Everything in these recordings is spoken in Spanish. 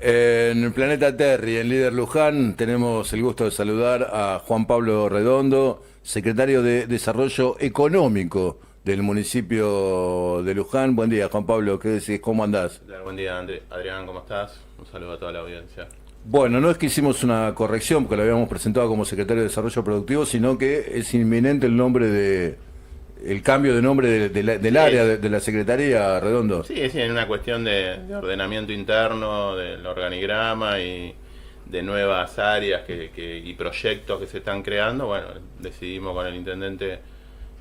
En el Planeta Terry, en Líder Luján, tenemos el gusto de saludar a Juan Pablo Redondo, secretario de Desarrollo Económico del municipio de Luján. Buen día, Juan Pablo, ¿qué decís? ¿Cómo andás? ¿Qué tal? Buen día, Adrián, ¿cómo estás? Un saludo a toda la audiencia. Bueno, no es que hicimos una corrección porque lo habíamos presentado como secretario de Desarrollo Productivo, sino que es inminente el cambio de nombre del área Sí, de la Secretaría, Redondo. sí, es en una cuestión de ordenamiento interno, del organigrama y de nuevas áreas y proyectos que se están creando. Bueno, decidimos con el intendente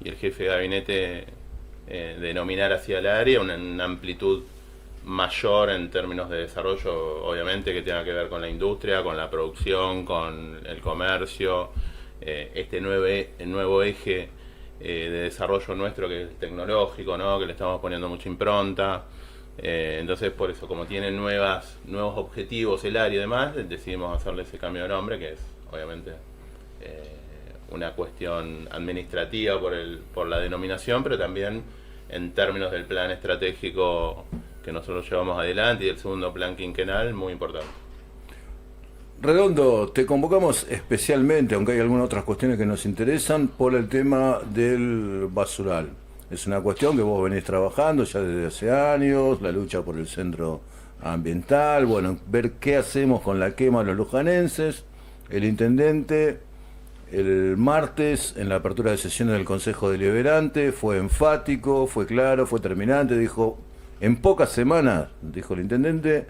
y el jefe de gabinete denominar hacia el área una amplitud mayor en términos de desarrollo, obviamente que tenga que ver con la industria, con la producción, con el comercio, el nuevo eje de desarrollo nuestro que es tecnológico, ¿no? Que le estamos poniendo mucha impronta. Entonces, por eso, como tiene nuevos objetivos el área y demás, decidimos hacerle ese cambio de nombre, que es obviamente una cuestión administrativa por la denominación, pero también en términos del plan estratégico que nosotros llevamos adelante y del segundo plan quinquenal, muy importante. Redondo, te convocamos especialmente, aunque hay algunas otras cuestiones que nos interesan, por el tema del basural. Es una cuestión que vos venís trabajando ya desde hace años, la lucha por el centro ambiental, bueno, ver qué hacemos con la quema de los lujanenses. El intendente, el martes, en la apertura de sesiones del Consejo Deliberante, fue enfático, fue claro, fue terminante, dijo, en pocas semanas, dijo el intendente,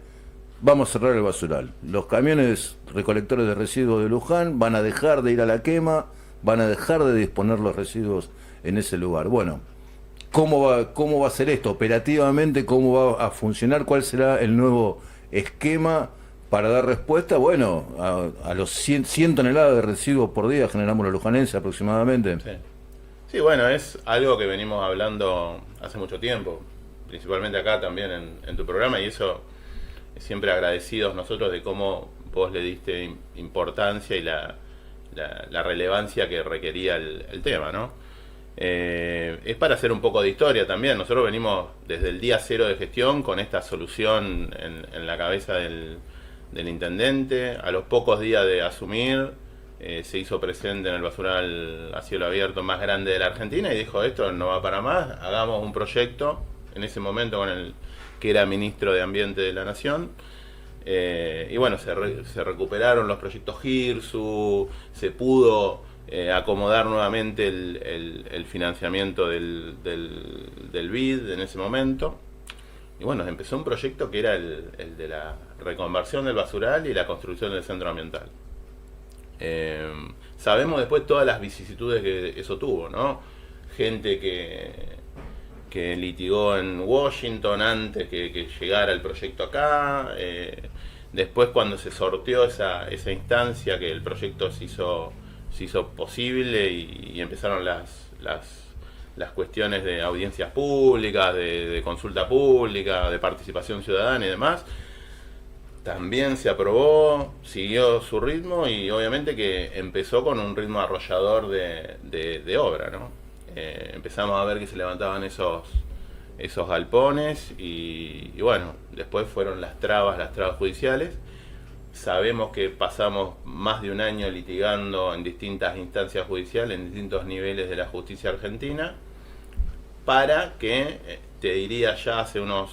vamos a cerrar el basural. Los camiones recolectores de residuos de Luján van a dejar de ir a la quema, van a dejar de disponer los residuos en ese lugar. Bueno, cómo va a ser esto? Operativamente, ¿cómo va a funcionar? ¿Cuál será el nuevo esquema para dar respuesta? Bueno, a los 100 toneladas de residuos por día generamos los lujanenses aproximadamente. Sí. Sí, bueno, es algo que venimos hablando hace mucho tiempo, principalmente acá también en tu programa, y eso siempre agradecidos nosotros de cómo vos le diste importancia y la relevancia que requería el tema, ¿no? Es para hacer un poco de historia también. Nosotros venimos desde el día cero de gestión con esta solución en la cabeza del intendente. A los pocos días de asumir, se hizo presente en el basural a cielo abierto más grande de la Argentina y dijo, esto no va para más, hagamos un proyecto, en ese momento con el que era ministro de Ambiente de la Nación. Y bueno, se recuperaron los proyectos GIRSU, se pudo acomodar nuevamente el financiamiento del BID en ese momento. Y bueno, empezó un proyecto que era el de la reconversión del basural y la construcción del centro ambiental. Sabemos después todas las vicisitudes que eso tuvo, ¿no? Gente que litigó en Washington antes que llegara el proyecto acá. Después cuando se sorteó esa instancia que el proyecto se hizo posible y empezaron las cuestiones de audiencias públicas, de consulta pública, de participación ciudadana y demás, también se aprobó, siguió su ritmo y obviamente que empezó con un ritmo arrollador de obra, ¿no? Empezamos a ver que se levantaban esos galpones y bueno, después fueron las trabas judiciales. Sabemos que pasamos más de un año litigando en distintas instancias judiciales, en distintos niveles de la justicia argentina, para que, te diría ya hace unos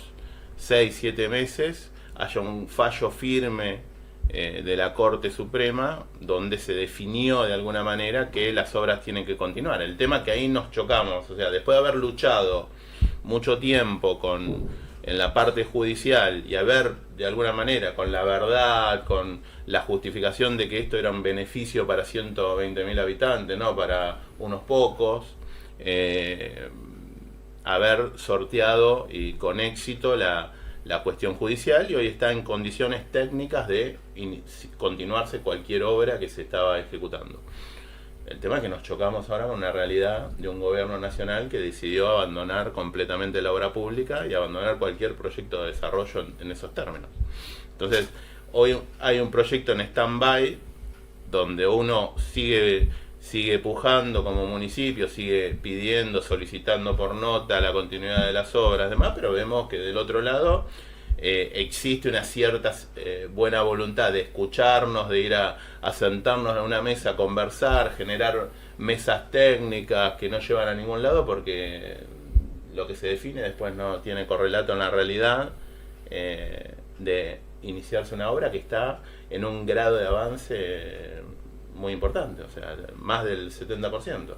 6-7 meses, haya un fallo firme de la Corte Suprema donde se definió de alguna manera que las obras tienen que continuar. El tema que ahí nos chocamos, o sea, después de haber luchado mucho tiempo en la parte judicial y haber de alguna manera con la verdad, con la justificación de que esto era un beneficio para 120.000 habitantes, no para unos pocos, haber sorteado y con éxito la cuestión judicial y hoy está en condiciones técnicas de continuarse cualquier obra que se estaba ejecutando. El tema es que nos chocamos ahora con una realidad de un gobierno nacional que decidió abandonar completamente la obra pública y abandonar cualquier proyecto de desarrollo en esos términos. Entonces, hoy hay un proyecto en stand-by donde uno sigue pujando como municipio, sigue pidiendo, solicitando por nota la continuidad de las obras, demás, pero vemos que del otro lado existe una cierta buena voluntad de escucharnos, de ir a sentarnos en una mesa a conversar, generar mesas técnicas que no llevan a ningún lado, porque lo que se define después no tiene correlato en la realidad, de iniciarse una obra que está en un grado de avance muy importante, o sea, más del 70%,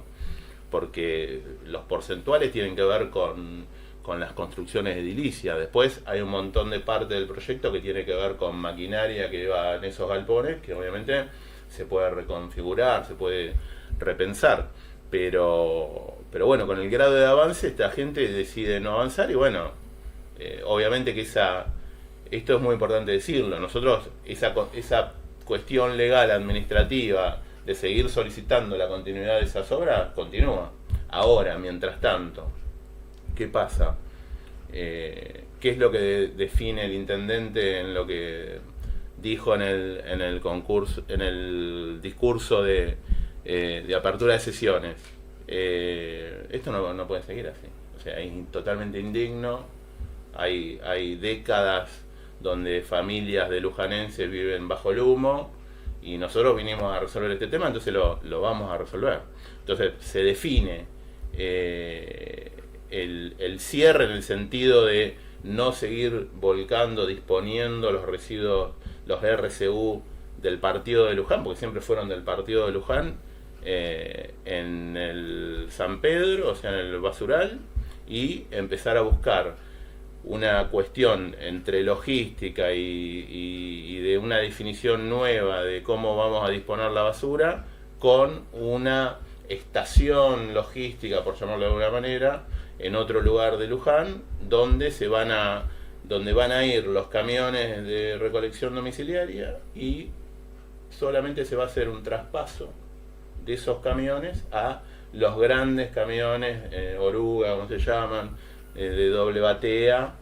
porque los porcentuales tienen que ver con las construcciones edilicias. Después hay un montón de parte del proyecto que tiene que ver con maquinaria que va en esos galpones, que obviamente se puede reconfigurar, se puede repensar, pero bueno, con el grado de avance esta gente decide no avanzar y bueno, obviamente que esto es muy importante decirlo, nosotros esa cuestión legal administrativa de seguir solicitando la continuidad de esas obras continúa. Ahora, mientras tanto, ¿qué pasa? ¿Qué es lo que define el intendente en lo que dijo en el concurso, en el discurso de apertura de sesiones? Esto no puede seguir así. O sea, es totalmente indigno. Hay décadas donde familias de lujanenses viven bajo el humo y nosotros vinimos a resolver este tema, entonces lo vamos a resolver. Entonces se define el cierre en el sentido de no seguir volcando, disponiendo los residuos, los RCU del partido de Luján, porque siempre fueron del partido de Luján, en el San Pedro, o sea, en el basural, y empezar a buscar una cuestión entre logística y de una definición nueva de cómo vamos a disponer la basura, con una estación logística, por llamarlo de alguna manera, en otro lugar de Luján, donde van a ir los camiones de recolección domiciliaria y solamente se va a hacer un traspaso de esos camiones a los grandes camiones, oruga, como se llaman, de doble batea,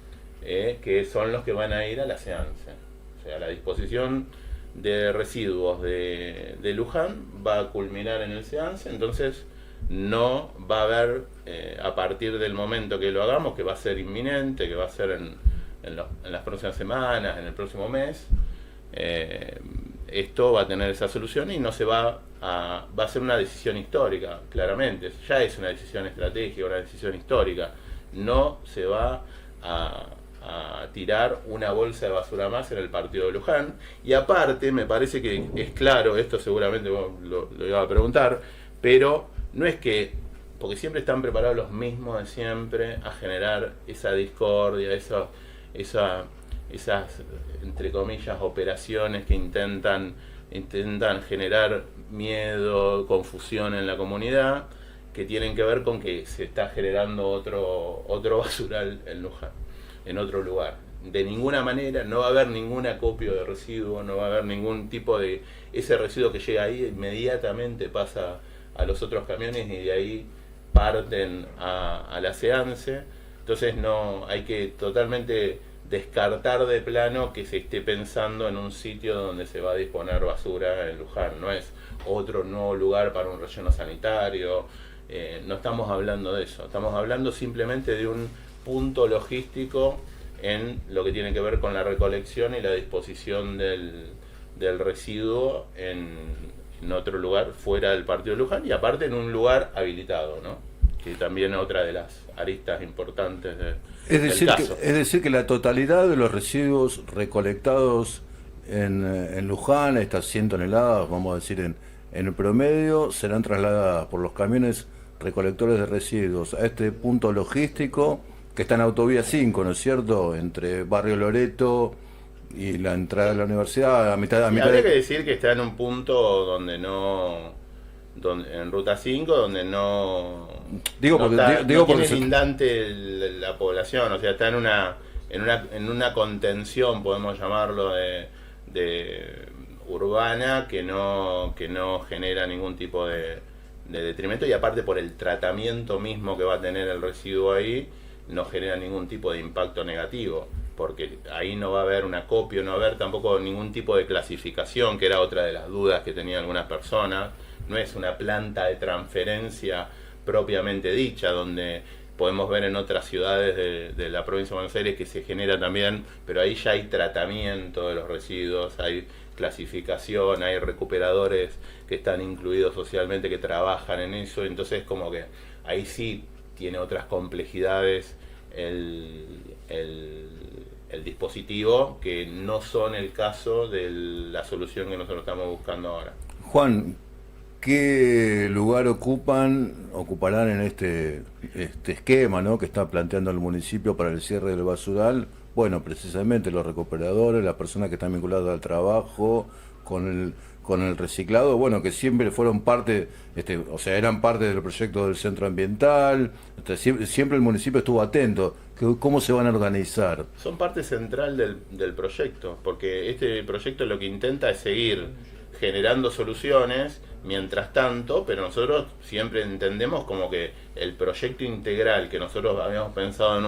que son los que van a ir a la SEANSE. O sea, la disposición de residuos de Luján va a culminar en el SEANSE, entonces no va a haber, a partir del momento que lo hagamos, que va a ser inminente, que va a ser en las próximas semanas, en el próximo mes, esto va a tener esa solución y no se va a ser una decisión histórica, claramente. Ya es una decisión estratégica, una decisión histórica. No se va a tirar una bolsa de basura más en el partido de Luján. Y aparte, me parece que es claro, esto seguramente vos lo iba a preguntar, pero no es que, porque siempre están preparados los mismos de siempre a generar esa discordia, esas, entre comillas, operaciones que intentan generar miedo, confusión en la comunidad, que tienen que ver con que se está generando otro basural en Luján, en otro lugar. De ninguna manera no va a haber ningún acopio de residuos, no va a haber ningún tipo de... Ese residuo que llega ahí inmediatamente pasa a los otros camiones y de ahí parten a la SEANSE. Entonces no hay que totalmente descartar de plano que se esté pensando en un sitio donde se va a disponer basura en Luján. No es otro nuevo lugar para un relleno sanitario, no estamos hablando de eso, estamos hablando simplemente de un punto logístico en lo que tiene que ver con la recolección y la disposición del residuo en otro lugar fuera del partido de Luján, y aparte en un lugar habilitado, ¿no? Que también es otra de las aristas importantes del caso. Es decir, que la totalidad de los residuos recolectados en Luján, estas 100 toneladas, vamos a decir en el promedio, serán trasladadas por los camiones recolectores de residuos a este punto logístico que está en Autovía 5, ¿no es cierto?, entre Barrio Loreto y la entrada de la universidad, a mitad habría que decir que está en un punto donde en Ruta 5, donde no tiene lindante la población, o sea, está en una contención, podemos llamarlo, de urbana, que no genera ningún tipo de detrimento, y aparte por el tratamiento mismo que va a tener el residuo ahí, no genera ningún tipo de impacto negativo, porque ahí no va a haber un acopio, no va a haber tampoco ningún tipo de clasificación, que era otra de las dudas que tenían algunas personas. No es una planta de transferencia propiamente dicha, donde podemos ver en otras ciudades de la provincia de Buenos Aires que se genera también, pero ahí ya hay tratamiento de los residuos, hay clasificación, hay recuperadores que están incluidos socialmente, que trabajan en eso, entonces como que ahí sí tiene otras complejidades el dispositivo, que no son el caso de la solución que nosotros estamos buscando ahora. Juan, ¿qué lugar ocuparán en este esquema, ¿no?, que está planteando el municipio para el cierre del basural? Bueno, precisamente los recuperadores, las personas que están vinculadas al trabajo, con el reciclado, bueno, que siempre fueron parte, o sea, eran parte del proyecto del centro ambiental, siempre el municipio estuvo atento. ¿Cómo se van a organizar? Son parte central del proyecto, porque este proyecto lo que intenta es seguir generando soluciones mientras tanto, pero nosotros siempre entendemos como que el proyecto integral que nosotros habíamos pensado en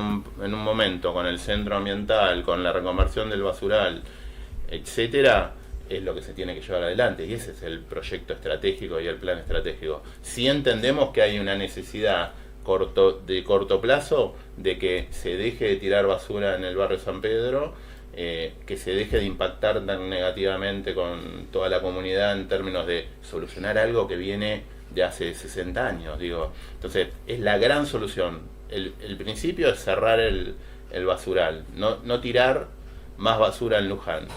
un momento, con el centro ambiental, con la reconversión del basural, etcétera, es lo que se tiene que llevar adelante, y ese es el proyecto estratégico y el plan estratégico. Si entendemos que hay una necesidad de corto plazo de que se deje de tirar basura en el barrio San Pedro, que se deje de impactar tan negativamente con toda la comunidad en términos de solucionar algo que viene de hace 60 años, digo. Entonces, es la gran solución. El principio es cerrar el basural, no tirar más basura en Luján.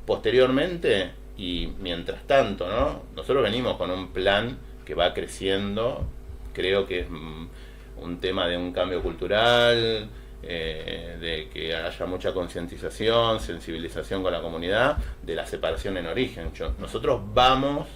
Posteriormente, y mientras tanto, ¿no?, nosotros venimos con un plan que va creciendo. Creo que es un tema de un cambio cultural, de que haya mucha concientización, sensibilización con la comunidad, de la separación en origen. Nosotros vamos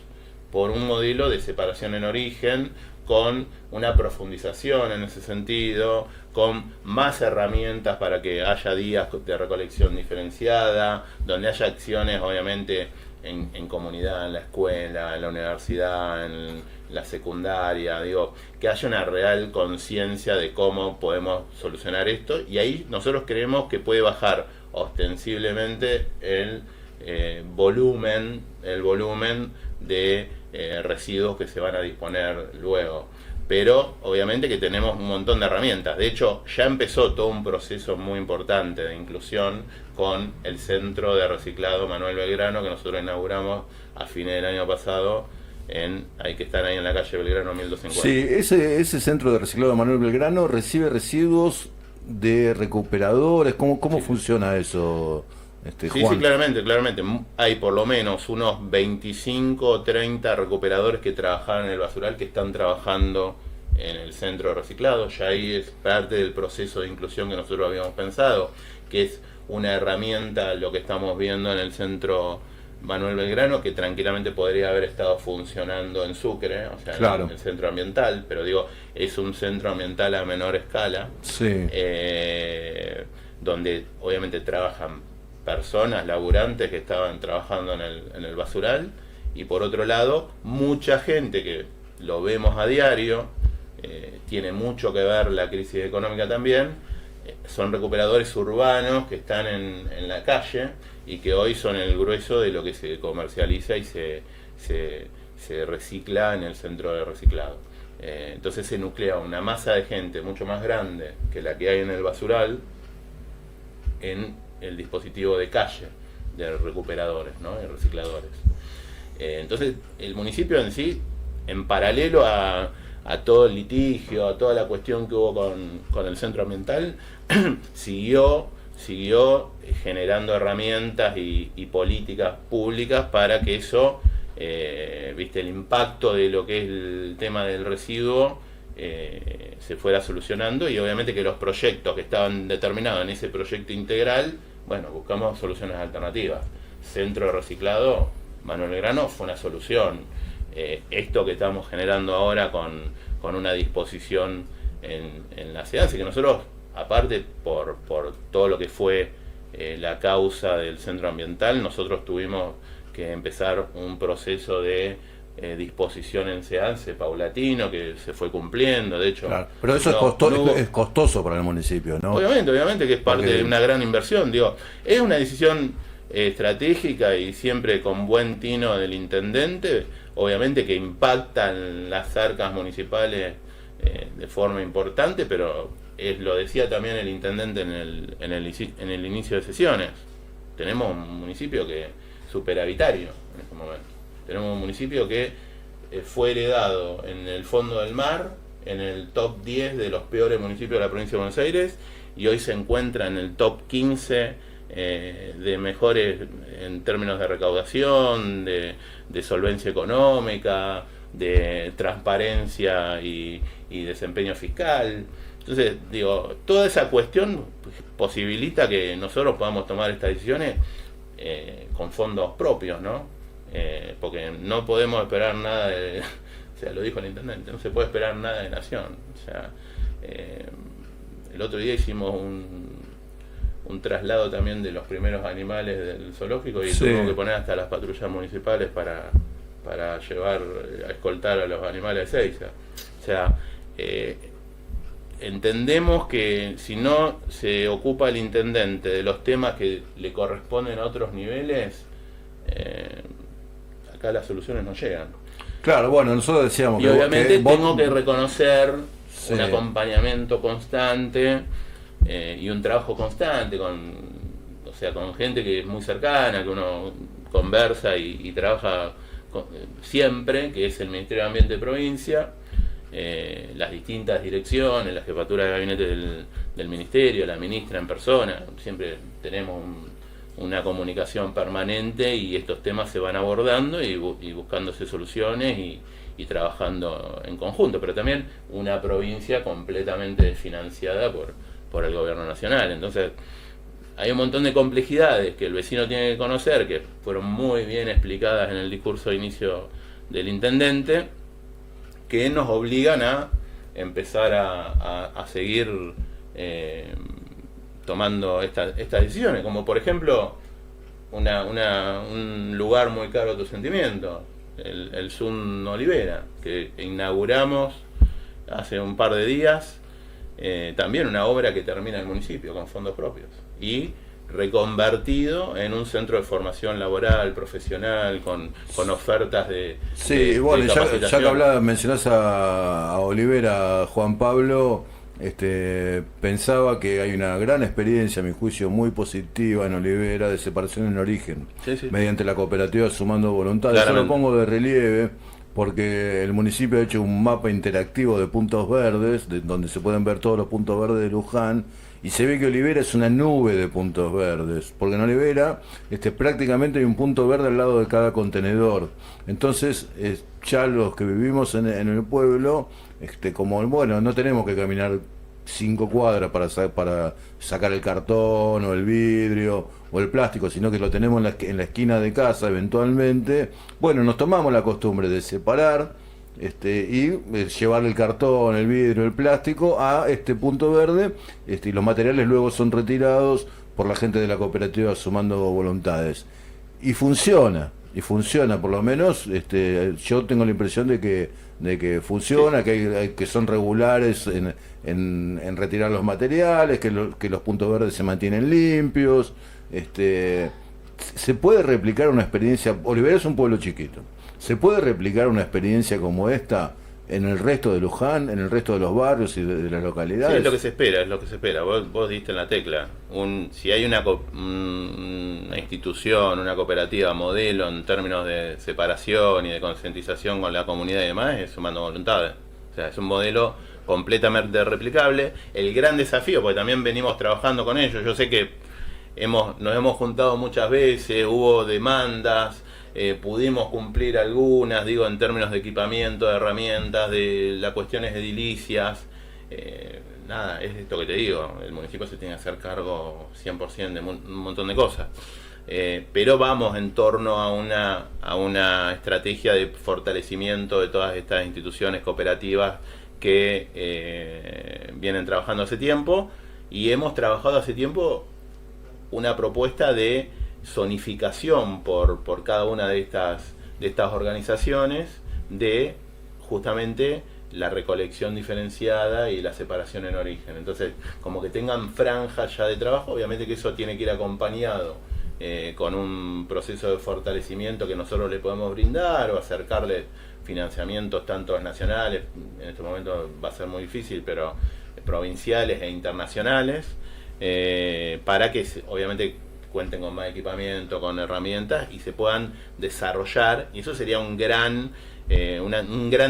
por un modelo de separación en origen, con una profundización en ese sentido, con más herramientas para que haya días de recolección diferenciada, donde haya acciones obviamente en comunidad, en la escuela, en la universidad, en la secundaria, digo, que haya una real conciencia de cómo podemos solucionar esto, y ahí nosotros creemos que puede bajar ostensiblemente el volumen de residuos que se van a disponer luego. Pero obviamente que tenemos un montón de herramientas. De hecho, ya empezó todo un proceso muy importante de inclusión con el Centro de Reciclado Manuel Belgrano, que nosotros inauguramos a fines del año pasado, hay que estar ahí en la calle Belgrano 1250. Sí, ese Centro de Reciclado Manuel Belgrano recibe residuos de recuperadores. ¿Cómo Sí. funciona eso, Sí, Juan? sí, claramente. Hay por lo menos unos 25 o 30 recuperadores que trabajan en el basural, que están trabajando en el centro de reciclado. Ya ahí es parte del proceso de inclusión que nosotros habíamos pensado, que es una herramienta, lo que estamos viendo en el centro Manuel Belgrano, que tranquilamente podría haber estado funcionando en Sucre, o sea, Claro. en el centro ambiental, pero digo, es un centro ambiental a menor escala, Sí. donde obviamente trabajan personas, laburantes que estaban trabajando en el basural, y por otro lado, mucha gente que lo vemos a diario, tiene mucho que ver la crisis económica también, son recuperadores urbanos que están en la calle y que hoy son el grueso de lo que se comercializa y se recicla en el centro de reciclado. Entonces se nuclea una masa de gente mucho más grande que la que hay en el basural en el dispositivo de calle de recuperadores, ¿no?, de recicladores. Entonces el municipio en sí, en paralelo a todo el litigio, a toda la cuestión que hubo con el centro ambiental, siguió generando herramientas y políticas públicas para que eso, el impacto de lo que es el tema del residuo se fuera solucionando, y obviamente que los proyectos que estaban determinados en ese proyecto integral, bueno, buscamos soluciones alternativas. Centro de reciclado Manuel Belgrano fue una solución. Esto que estamos generando ahora con una disposición en la ciudad, así que nosotros, aparte por todo lo que fue la causa del centro ambiental, nosotros tuvimos que empezar un proceso de disposición en SEANSE paulatino, que se fue cumpliendo, de hecho. Claro. Pero eso es costoso para el municipio, ¿no? Obviamente que es parte Porque de una gran inversión, digo, es una decisión estratégica y siempre con buen tino del intendente, obviamente que impactan las arcas municipales de forma importante, pero lo decía también el intendente en el inicio de sesiones. Tenemos un municipio que es superavitario en este momento. Tenemos un municipio que fue heredado en el fondo del mar, en el top 10 de los peores municipios de la provincia de Buenos Aires, y hoy se encuentra en el top 15 de mejores en términos de recaudación, de solvencia económica, de transparencia y desempeño fiscal. Entonces, digo, toda esa cuestión posibilita que nosotros podamos tomar estas decisiones con fondos propios, ¿no? Porque no podemos esperar nada de... O sea, lo dijo el intendente, no se puede esperar nada de Nación. O sea, el otro día hicimos un traslado también de los primeros animales del zoológico y tuvimos que poner hasta las patrullas municipales para llevar a escoltar a los animales de Ezeiza. O sea, entendemos que si no se ocupa el intendente de los temas que le corresponden a otros niveles, acá las soluciones no llegan. Claro, bueno, nosotros decíamos y que obviamente tengo que reconocer un acompañamiento constante y un trabajo constante con gente que es muy cercana, que uno conversa y trabaja siempre, que es el Ministerio de Ambiente de Provincia, las distintas direcciones, la jefatura de gabinete del Ministerio, la ministra en persona. Siempre tenemos una comunicación permanente y estos temas se van abordando y buscándose soluciones y trabajando en conjunto, pero también una provincia completamente financiada por el gobierno nacional. Entonces hay un montón de complejidades que el vecino tiene que conocer, que fueron muy bien explicadas en el discurso de inicio del intendente, que nos obligan a empezar a seguir tomando estas decisiones, como por ejemplo un lugar muy caro a tu sentimiento, el Zoom Olivera, que inauguramos hace un par de días, también una obra que termina en el municipio con fondos propios y reconvertido en un centro de formación laboral, profesional, con ofertas de bueno, de ya que mencionás a Olivera, Juan Pablo, pensaba que hay una gran experiencia, a mi juicio, muy positiva en Olivera de separación en origen, mediante la cooperativa Sumando Voluntades. Yo lo pongo de relieve porque el municipio ha hecho un mapa interactivo de puntos verdes, donde se pueden ver todos los puntos verdes de Luján, y se ve que Olivera es una nube de puntos verdes, porque en Olivera prácticamente hay un punto verde al lado de cada contenedor. Entonces, ya los que vivimos en el pueblo, como bueno, no tenemos que caminar 5 cuadras para sacar el cartón o el vidrio o el plástico, sino que lo tenemos en la esquina de casa eventualmente. Bueno, nos tomamos la costumbre de separar y llevar el cartón, el vidrio, el plástico a este punto verde, y los materiales luego son retirados por la gente de la cooperativa Sumando Voluntades. Y funciona, por lo menos yo tengo la impresión de que funciona, que son regulares en retirar los materiales, que los puntos verdes se mantienen limpios. Se puede replicar una experiencia. Olivera es un pueblo chiquito. ¿Se puede replicar una experiencia como esta en el resto de Luján, en el resto de los barrios y de las localidades? Sí, es lo que se espera. Vos diste en la tecla. Si hay una institución, una cooperativa modelo en términos de separación y de concientización con la comunidad y demás, es Sumando Voluntades. O sea, es un modelo completamente replicable. El gran desafío, porque también venimos trabajando con ellos, yo sé que nos hemos juntado muchas veces, hubo demandas, pudimos cumplir algunas, digo, en términos de equipamiento, de herramientas, de las cuestiones edilicias. Nada, es esto que te digo, el municipio se tiene que hacer cargo 100% de un montón de cosas. Pero vamos en torno a una estrategia de fortalecimiento de todas estas instituciones cooperativas que vienen trabajando hace tiempo, y hemos trabajado hace tiempo una propuesta de zonificación por cada una de estas organizaciones, de justamente la recolección diferenciada y la separación en origen. Entonces, como que tengan franjas ya de trabajo, obviamente que eso tiene que ir acompañado con un proceso de fortalecimiento que nosotros le podemos brindar o acercarle financiamientos tanto nacionales, en este momento va a ser muy difícil, pero provinciales e internacionales, para que obviamente cuenten con más equipamiento, con herramientas y se puedan desarrollar, y eso sería un gran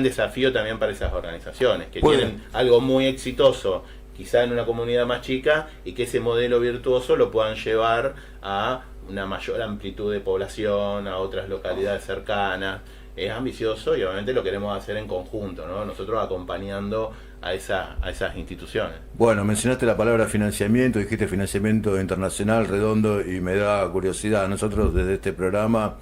desafío también para esas organizaciones que tienen algo muy exitoso quizá en una comunidad más chica, y que ese modelo virtuoso lo puedan llevar a una mayor amplitud de población, a otras localidades cercanas. Es ambicioso y obviamente lo queremos hacer en conjunto, ¿no? Nosotros acompañando a esas instituciones. Bueno, mencionaste la palabra financiamiento, dijiste financiamiento internacional, redondo, y me da curiosidad. Nosotros desde este programa,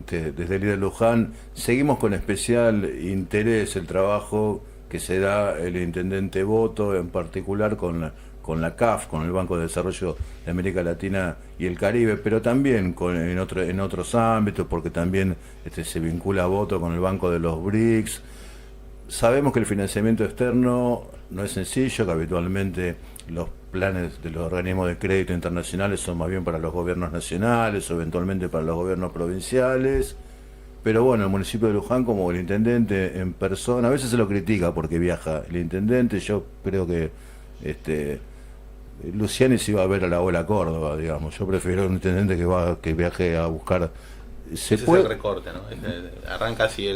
desde Líder Luján, seguimos con especial interés el trabajo que se da el Intendente Boto, en particular con la CAF, con el Banco de Desarrollo de América Latina y el Caribe, pero también en otros ámbitos, porque también se vincula a Boto con el Banco de los BRICS. Sabemos que el financiamiento externo no es sencillo, que habitualmente los planes de los organismos de crédito internacionales son más bien para los gobiernos nacionales o eventualmente para los gobiernos provinciales. Pero bueno, el municipio de Luján, como el intendente en persona, a veces se lo critica porque viaja el intendente. Yo creo que Luciani se iba a ver a la abuela Córdoba, digamos. Yo prefiero un intendente que viaje a buscar. Ese es el recorte, ¿no? Arranca así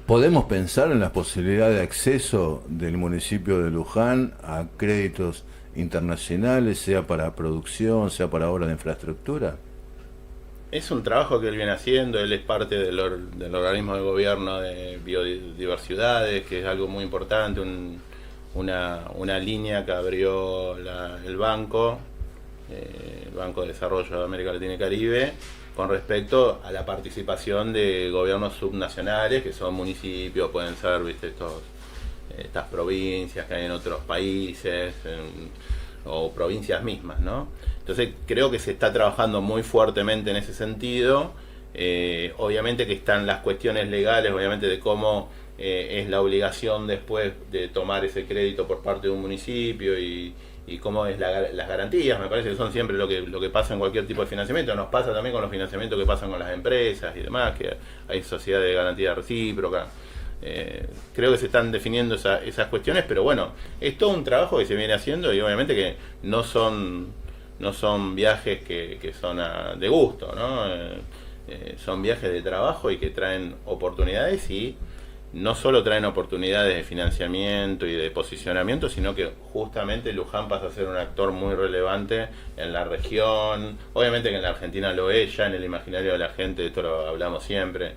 ¿Podemos pensar en la posibilidad de acceso del municipio de Luján a créditos internacionales, sea para producción, sea para obras de infraestructura? Es un trabajo que él viene haciendo. Él es parte del organismo de gobierno de biodiversidades, que es algo muy importante, una línea que abrió el Banco de Desarrollo de América Latina y Caribe, con respecto a la participación de gobiernos subnacionales, que son municipios, pueden ser, estas provincias que hay en otros países, o provincias mismas, ¿no? Entonces creo que se está trabajando muy fuertemente en ese sentido. Obviamente que están las cuestiones legales, obviamente, de cómo es la obligación después de tomar ese crédito por parte de un municipio, y cómo es las garantías. Me parece que son siempre lo que pasa en cualquier tipo de financiamiento. Nos pasa también con los financiamientos que pasan con las empresas y demás, que hay sociedades de garantía recíproca. Creo que se están definiendo esas cuestiones, pero bueno, es todo un trabajo que se viene haciendo, y obviamente que no son viajes que son de gusto, ¿no? Son viajes de trabajo y que traen oportunidades, y no solo traen oportunidades de financiamiento y de posicionamiento, sino que justamente Luján pasa a ser un actor muy relevante en la región. Obviamente que en la Argentina lo es, ya en el imaginario de la gente, esto lo hablamos siempre,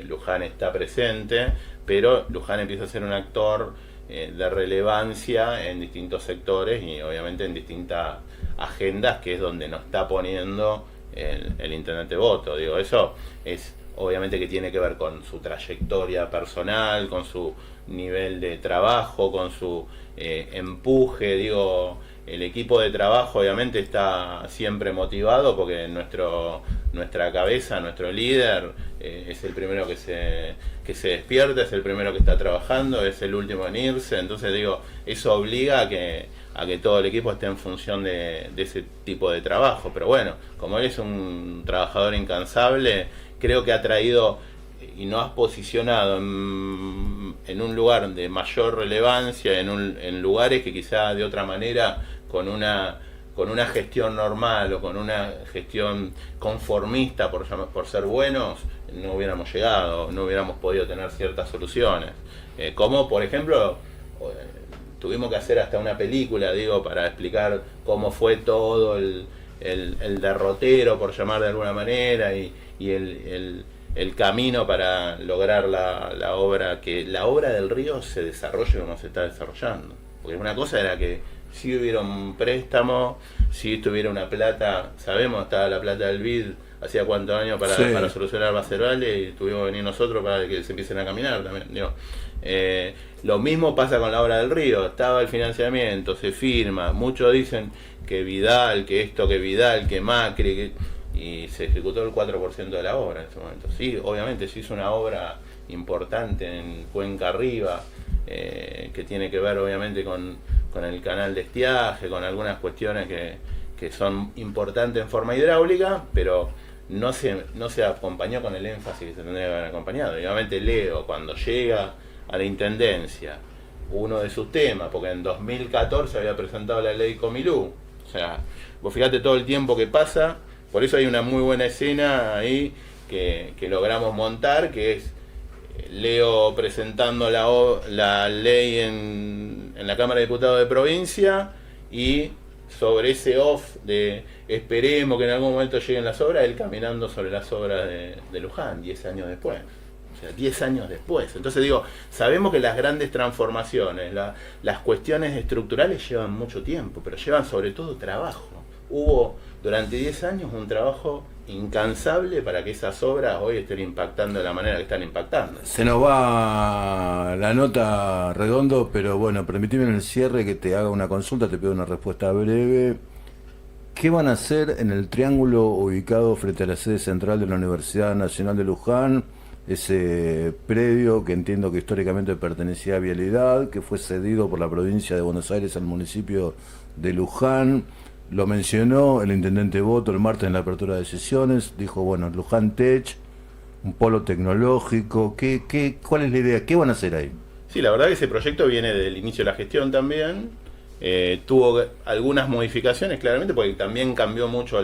Luján está presente, pero Luján empieza a ser un actor de relevancia en distintos sectores y obviamente en distintas agendas, que es donde nos está poniendo el intendente Boto. Digo, eso es obviamente que tiene que ver con su trayectoria personal, con su nivel de trabajo, con su empuje. Digo, el equipo de trabajo obviamente está siempre motivado, porque nuestra cabeza, nuestro líder, es el primero que se despierta, es el primero que está trabajando, es el último en irse. Entonces digo, eso obliga a que todo el equipo esté en función de ese tipo de trabajo. Pero bueno, como él es un trabajador incansable, creo que ha traído y nos ha posicionado en un lugar de mayor relevancia, en lugares que quizá de otra manera, con una gestión normal o con una gestión conformista por ser buenos, no hubiéramos llegado, no hubiéramos podido tener ciertas soluciones. Como por ejemplo, tuvimos que hacer hasta una película, para explicar cómo fue todo el derrotero, por llamar de alguna manera, y el camino para lograr la obra, que la obra del río se desarrolle como se está desarrollando. Porque una cosa era que si hubiera un préstamo, si estuviera una plata, sabemos, estaba la plata del BID hacía cuántos años para solucionar Bacervale, y tuvimos que venir nosotros para que se empiecen a caminar también. Lo mismo pasa con la obra del río. Estaba el financiamiento, se firma, muchos dicen que Vidal, que esto, que Vidal, que Macri, y se ejecutó el 4% de la obra en ese momento. Sí, obviamente se hizo una obra importante en Cuenca Arriba, que tiene que ver obviamente con con el canal de estiaje, con algunas cuestiones que son importantes en forma hidráulica, pero no se acompañó con el énfasis que se tendría que haber acompañado. Y obviamente Leo, cuando llega a la Intendencia, uno de sus temas, porque en 2014 había presentado la ley Comilú, o sea, vos fíjate todo el tiempo que pasa, por eso hay una muy buena escena ahí que logramos montar, que es Leo presentando la ley en la Cámara de Diputados de provincia, y sobre ese off de esperemos que en algún momento lleguen las obras, él caminando sobre las obras de Luján, 10 años después. O sea, 10 años después. Entonces digo, sabemos que las grandes transformaciones, las cuestiones estructurales llevan mucho tiempo, pero llevan sobre todo trabajo. Hubo durante 10 años un trabajo incansable para que esas obras hoy estén impactando de la manera que están impactando. Se nos va la nota, Redondo, pero bueno, permitime en el cierre que te haga una consulta, te pido una respuesta breve. ¿Qué van a hacer en el triángulo ubicado frente a la sede central de la Universidad Nacional de Luján? Ese predio que entiendo que históricamente pertenecía a Vialidad, que fue cedido por la provincia de Buenos Aires al municipio de Luján. Lo mencionó el intendente Boto el martes en la apertura de sesiones, dijo, bueno, Luján Tech, un polo tecnológico, ¿cuál es la idea? ¿Qué van a hacer ahí? Sí, la verdad que ese proyecto viene del inicio de la gestión también, tuvo algunas modificaciones claramente, porque también cambió mucho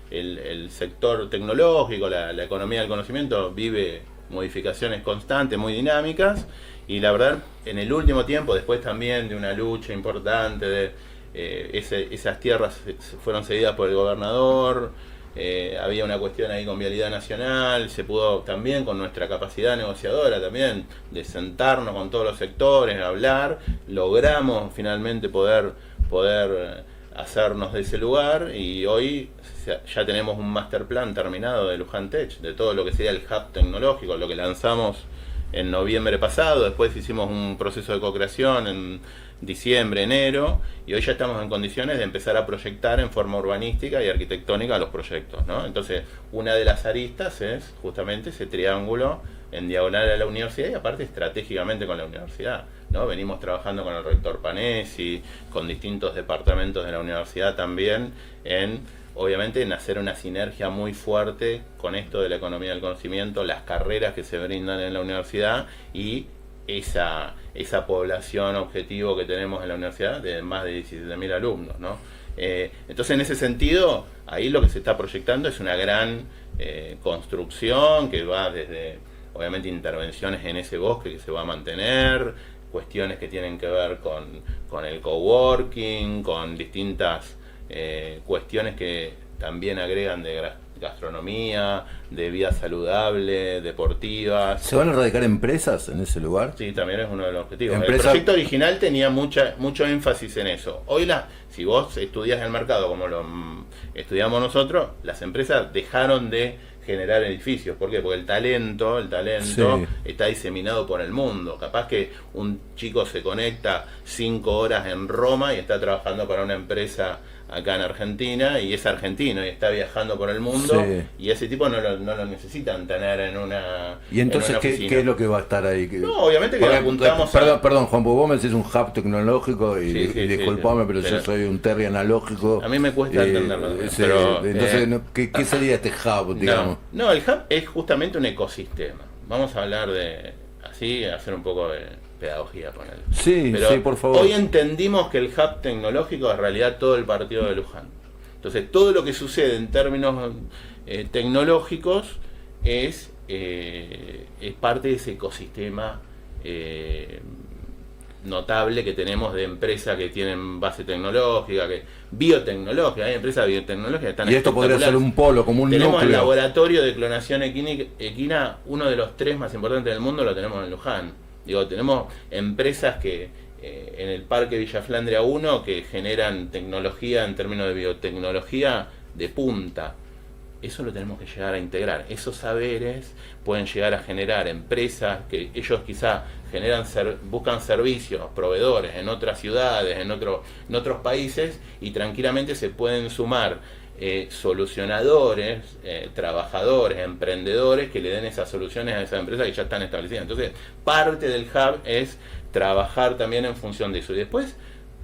el sector tecnológico, la economía del conocimiento vive modificaciones constantes, muy dinámicas, y la verdad, en el último tiempo, después también de una lucha importante esas tierras fueron cedidas por el gobernador, había una cuestión ahí con Vialidad Nacional, se pudo también con nuestra capacidad negociadora también de sentarnos con todos los sectores, hablar, logramos finalmente poder hacernos de ese lugar, y hoy ya tenemos un master plan terminado de Luján Tech, de todo lo que sería el hub tecnológico, lo que lanzamos en noviembre pasado, después hicimos un proceso de co-creación en diciembre, enero, y hoy ya estamos en condiciones de empezar a proyectar en forma urbanística y arquitectónica los proyectos, ¿no? Entonces, una de las aristas es justamente ese triángulo en diagonal a la universidad y aparte estratégicamente con la universidad, ¿no? Venimos trabajando con el rector Panesi, con distintos departamentos de la universidad también, obviamente en hacer una sinergia muy fuerte con esto de la economía del conocimiento, las carreras que se brindan en la universidad y esa población objetivo que tenemos en la universidad de más de 17.000 alumnos, ¿no? Entonces, en ese sentido, ahí lo que se está proyectando es una gran construcción que va desde, obviamente, intervenciones en ese bosque que se va a mantener, cuestiones que tienen que ver con el coworking, con distintas cuestiones que también agregan de gastronomía, de vida saludable, deportivas. ¿Se van a radicar empresas en ese lugar? Sí, también es uno de los objetivos. El proyecto original tenía mucho énfasis en eso. Hoy si vos estudias el mercado como lo estudiamos nosotros, las empresas dejaron de generar edificios. ¿Por qué? Porque el talento sí, está diseminado por el mundo. Capaz que un chico se conecta 5 horas en Roma y está trabajando para una empresa acá en Argentina, y es argentino y está viajando por el mundo, sí, y ese tipo no lo necesitan tener en una. ¿Y entonces qué es lo que va a estar ahí? No, obviamente que apuntamos perdón, Juan, porque vos me decís un hub tecnológico y, sí, disculpame, pero yo soy un Terry analógico. A mí me cuesta entenderlo. Entonces, ¿qué sería este hub, digamos? No, el hub es justamente un ecosistema. Vamos a hablar hacer un poco de pedagogía con él. Sí, pero sí, por favor. Hoy entendimos que el hub tecnológico es en realidad todo el partido de Luján. Entonces, todo lo que sucede en términos tecnológicos es parte de ese ecosistema notable que tenemos de empresas que tienen base tecnológica, biotecnológica, hay empresas biotecnológicas que están. Y esto podría ser un polo, como un tenemos núcleo. El laboratorio de clonación equina, uno de los 3 más importantes del mundo, lo tenemos en Luján. Digo, tenemos empresas que en el Parque Villa Flandria 1 que generan tecnología en términos de biotecnología de punta. Eso lo tenemos que llegar a integrar. Esos saberes pueden llegar a generar empresas que ellos quizá buscan servicios, proveedores en otras ciudades, en otros países, y tranquilamente se pueden sumar solucionadores, trabajadores, emprendedores que le den esas soluciones a esas empresas que ya están establecidas. Entonces, parte del hub es trabajar también en función de eso. Y después,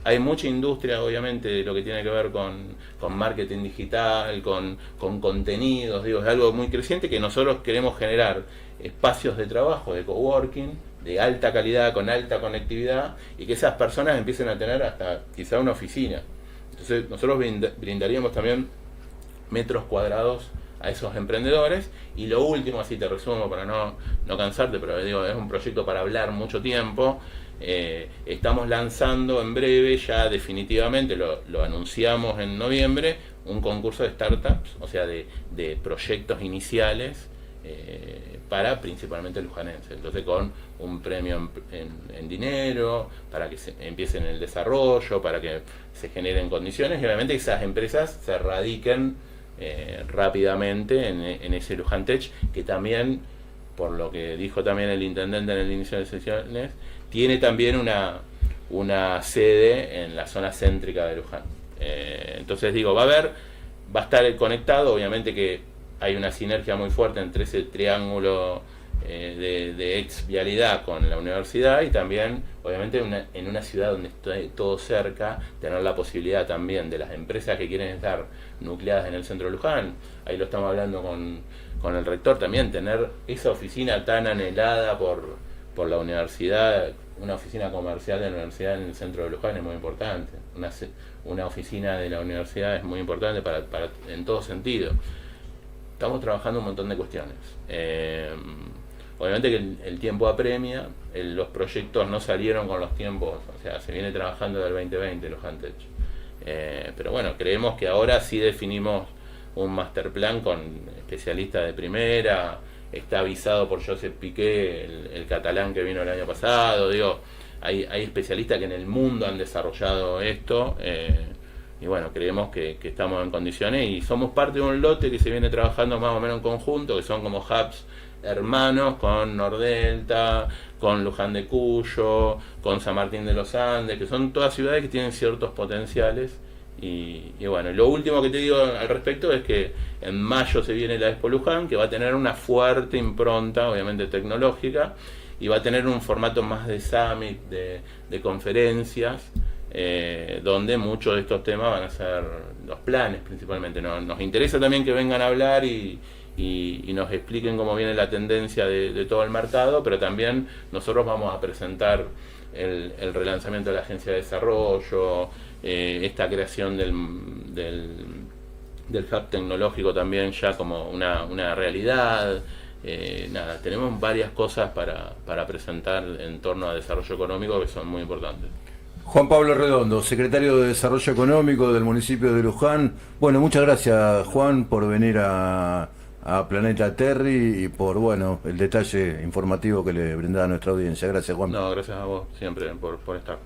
hay mucha industria, obviamente, de lo que tiene que ver con marketing digital, con contenidos, digo, es algo muy creciente que nosotros queremos generar espacios de trabajo, de coworking, de alta calidad, con alta conectividad, y que esas personas empiecen a tener hasta quizá una oficina. Entonces nosotros brindaríamos también metros cuadrados a esos emprendedores. Y lo último, así te resumo para no cansarte, pero digo, es un proyecto para hablar mucho tiempo. Estamos lanzando en breve, ya definitivamente lo anunciamos en noviembre, un concurso de startups, o sea, de proyectos iniciales para principalmente lujanenses. Entonces, con un premio en dinero, para que se empiecen el desarrollo, para que se generen condiciones, y obviamente esas empresas se radiquen rápidamente en ese Luján Tech, que también, por lo que dijo también el intendente en el inicio de sesiones, tiene también una sede en la zona céntrica de Luján. Entonces digo, va a estar conectado, obviamente que hay una sinergia muy fuerte entre ese triángulo de ex vialidad con la universidad, y también obviamente en una ciudad donde está todo cerca, tener la posibilidad también de las empresas que quieren estar nucleadas en el centro de Luján. Ahí lo estamos hablando con el rector también, tener esa oficina tan anhelada por la universidad, una oficina comercial de la universidad en el centro de Luján es muy importante. Una oficina de la universidad es muy importante en todo sentido. Estamos trabajando un montón de cuestiones. Obviamente que el tiempo apremia, los proyectos no salieron con los tiempos, o sea, se viene trabajando del 2020 Luján Tech. Pero bueno, creemos que ahora sí definimos un master plan con especialistas de primera, está avisado por Josep Piqué, el catalán que vino el año pasado, digo, hay especialistas que en el mundo han desarrollado esto, y bueno, creemos que estamos en condiciones y somos parte de un lote que se viene trabajando más o menos en conjunto, que son como hubs hermanos con Nordelta, con Luján de Cuyo, con San Martín de los Andes, que son todas ciudades que tienen ciertos potenciales. Y bueno, lo último que te digo al respecto es que en mayo se viene la Expo Luján, que va a tener una fuerte impronta, obviamente tecnológica, y va a tener un formato más de summit, de conferencias, donde muchos de estos temas van a ser los planes principalmente. Nos interesa también que vengan a hablar y nos expliquen cómo viene la tendencia de todo el mercado, pero también nosotros vamos a presentar el relanzamiento de la agencia de desarrollo, esta creación del hub tecnológico también ya como una realidad. Tenemos varias cosas para presentar en torno a desarrollo económico que son muy importantes. Juan Pablo Redondo, secretario de Desarrollo Económico del municipio de Luján. Bueno, muchas gracias, Juan, por venir a Planeta Terry y por el detalle informativo que le brindaba a nuestra audiencia. Gracias, Juan. No, gracias a vos siempre por estar.